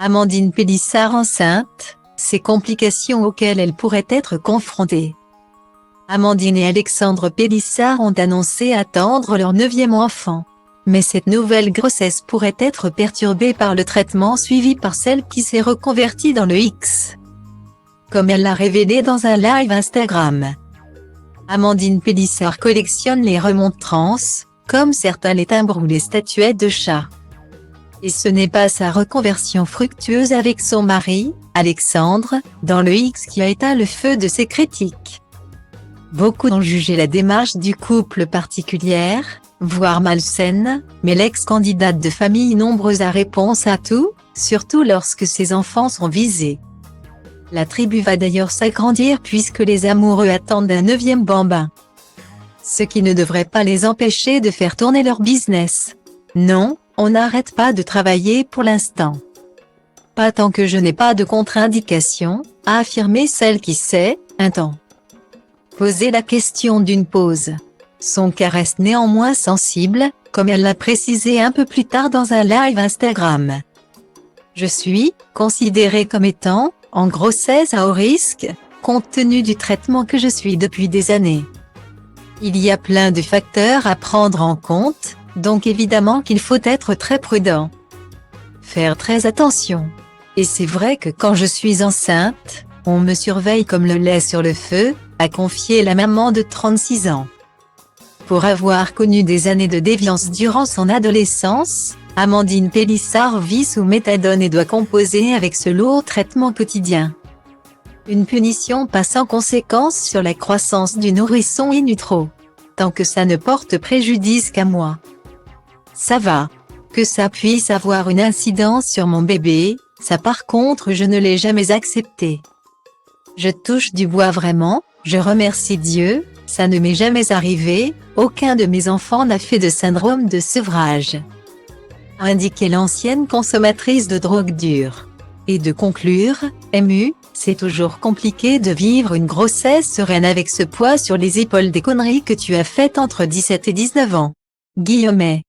Amandine Pélissard enceinte, ces complications auxquelles elle pourrait être confrontée. Amandine et Alexandre Pélissard ont annoncé attendre leur 9e enfant. Mais cette nouvelle grossesse pourrait être perturbée par le traitement suivi par celle qui s'est reconvertie dans le X. Comme elle l'a révélé dans un live Instagram. Amandine Pélissard collectionne les remontrances, comme certains les timbres ou les statuettes de chats. Et ce n'est pas sa reconversion fructueuse avec son mari, Alexandre, dans le X qui a éteint le feu de ses critiques. Beaucoup ont jugé la démarche du couple particulière, voire malsaine, mais l'ex-candidate de famille nombreuse a réponse à tout, surtout lorsque ses enfants sont visés. La tribu va d'ailleurs s'agrandir puisque les amoureux attendent un 9e bambin. Ce qui ne devrait pas les empêcher de faire tourner leur business. Non, on n'arrête pas de travailler pour l'instant. Pas tant que je n'ai pas de contre-indication, a affirmé celle qui sait, un temps. Poser la question d'une pause. Son cas reste néanmoins sensible, comme elle l'a précisé un peu plus tard dans un live Instagram. Je suis considérée comme étant en grossesse à haut risque, compte tenu du traitement que je suis depuis des années. Il y a plein de facteurs à prendre en compte, donc évidemment qu'il faut être très prudent. Faire très attention. Et c'est vrai que quand je suis enceinte, on me surveille comme le lait sur le feu, a confié la maman de 36 ans. Pour avoir connu des années de déviance durant son adolescence, Amandine Pélissard vit sous méthadone et doit composer avec ce lourd traitement quotidien. Une punition pas sans conséquence sur la croissance du nourrisson in utero. Tant que ça ne porte préjudice qu'à moi. Ça va. Que ça puisse avoir une incidence sur mon bébé, ça par contre je ne l'ai jamais accepté. Je touche du bois vraiment, je remercie Dieu, ça ne m'est jamais arrivé, aucun de mes enfants n'a fait de syndrome de sevrage. A indiqué l'ancienne consommatrice de drogue dure. Et de conclure, MU, c'est toujours compliqué de vivre une grossesse sereine avec ce poids sur les épaules des conneries que tu as faites entre 17 et 19 ans. Guillemets.